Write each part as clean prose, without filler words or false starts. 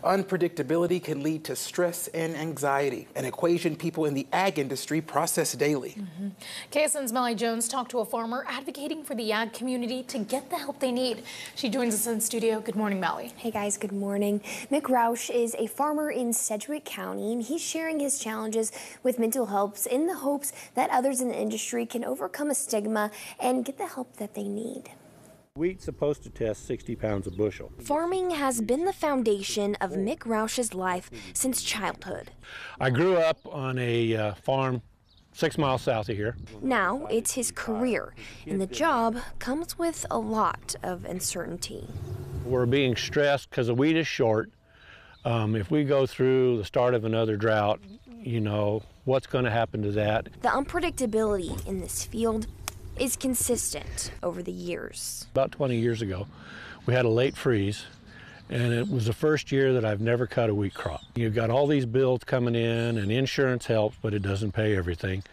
Unpredictability can lead to stress and anxiety, an equation people in the ag industry process daily. KSN's Melly Jones talked to a farmer advocating for the ag community to get the help they need. She joins us in studio. Good morning, Melly. Hey guys, good morning. Mick Roush is a farmer in Sedgwick County, and he's sharing his challenges with mental health in the hopes that others in the industry can overcome a stigma and get the help that they need. Wheat's supposed to test 60 pounds a bushel. Farming has been the foundation of Mick Roush's life since childhood. I grew up on a farm 6 miles south of here. Now it's his career, and the job comes with a lot of uncertainty. We're being stressed because the wheat is short. If we go through the start of another drought, you know, what's going to happen to that? The unpredictability in this field is consistent over the years. About 20 years ago, we had a late freeze, and it was the first year that I've never cut a wheat crop. You've got all these bills coming in, and insurance helps, but it doesn't pay everything.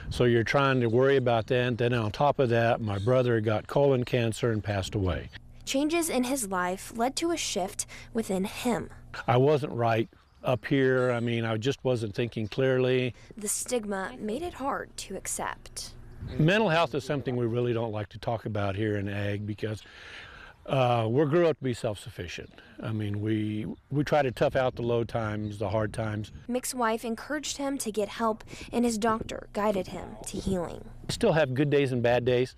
So you're trying to worry about that. Then on top of that, my brother got colon cancer and passed away. Changes in his life led to a shift within him. I wasn't right up here. I mean, I just wasn't thinking clearly. The stigma made it hard to accept. Mental health is something we really don't like to talk about here in ag because we grew up to be self-sufficient. I mean, we try to tough out the low times, the hard times. Mick's wife encouraged him to get help, and his doctor guided him to healing. Still have good days and bad days,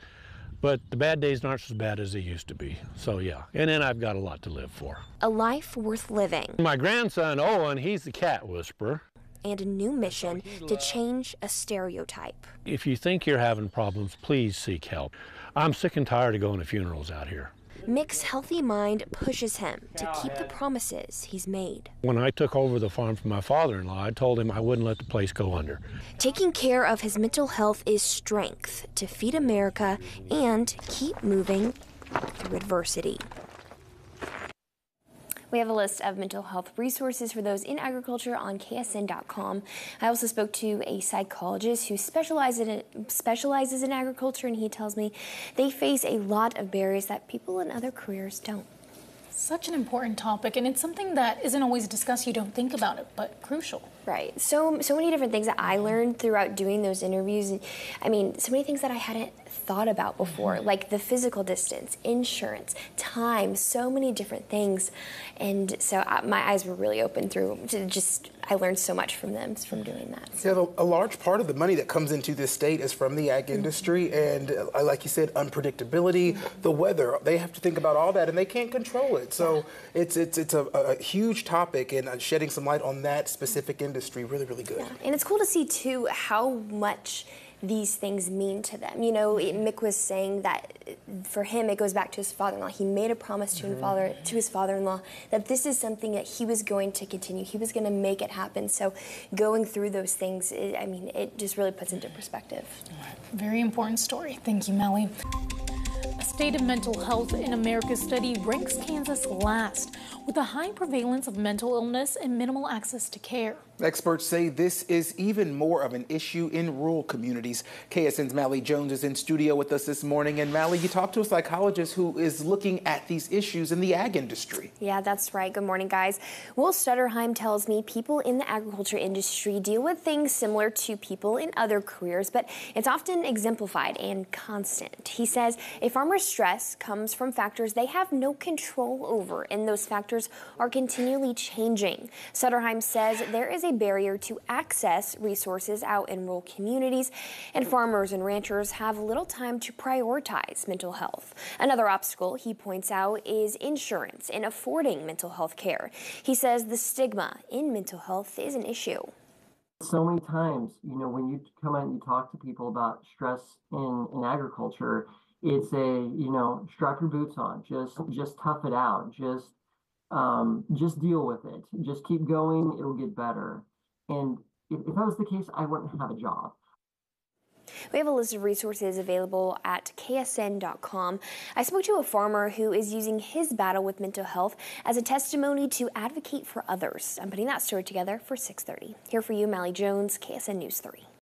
but the bad days aren't as bad as they used to be. So yeah, and then I've got a lot to live for. A life worth living. My grandson, Owen, he's the cat whisperer. And a new mission to change a stereotype. If you think you're having problems, please seek help. I'm sick and tired of going to funerals out here. Mick's healthy mind pushes him to keep the promises he's made. When I took over the farm from my father-in-law, I told him I wouldn't let the place go under. Taking care of his mental health is strength to feed America and keep moving through adversity. We have a list of mental health resources for those in agriculture on KSN.com. I also spoke to a psychologist who specializes in agriculture, and he tells me they face a lot of barriers that people in other careers don't. Such an important topic, and it's something that isn't always discussed. You don't think about it, but crucial. Right. So many different things that I learned throughout doing those interviews. I mean, so many things that I hadn't thought about before, like the physical distance, insurance, time, so many different things. And so my eyes were really open through to just, I learned so much from them from doing that. So. Yeah, a large part of the money that comes into this state is from the ag industry, and like you said, unpredictability, the weather, they have to think about all that, and they can't control it. So it's a huge topic, and shedding some light on that specific industry, really, really good. Yeah. And it's cool to see, too, how much these things mean to them. You know, Mick was saying that for him, it goes back to his father-in-law. He made a promise to his father-in-law that this is something that he was going to continue. He was going to make it happen. So going through those things, I mean, it just really puts into perspective. Very important story. Thank you, Melly. A State of Mental Health in America study ranks Kansas last, with a high prevalence of mental illness and minimal access to care. Experts say this is even more of an issue in rural communities. KSN's Melly Jones is in studio with us this morning. And Melly, you talked to a psychologist who is looking at these issues in the ag industry. Yeah, that's right. Good morning, guys. Will Stutterheim tells me people in the agriculture industry deal with things similar to people in other careers, but it's often exemplified and constant. He says a farmer's stress comes from factors they have no control over, and those factors are continually changing. Stutterheim says there is a barrier to access resources out in rural communities, and farmers and ranchers have little time to prioritize mental health. Another obstacle he points out is insurance and affording mental health care. He says the stigma in mental health is an issue. So many times, you know, when you come out and you talk to people about stress in agriculture, it's you know, strap your boots on, just tough it out, just deal with it, just keep going, it'll get better. And if that was the case, I wouldn't have a job. We have a list of resources available at KSN.com. I spoke to a farmer who is using his battle with mental health as a testimony to advocate for others. I'm putting that story together for 6:30. Here for you, Melly Jones, KSN News 3.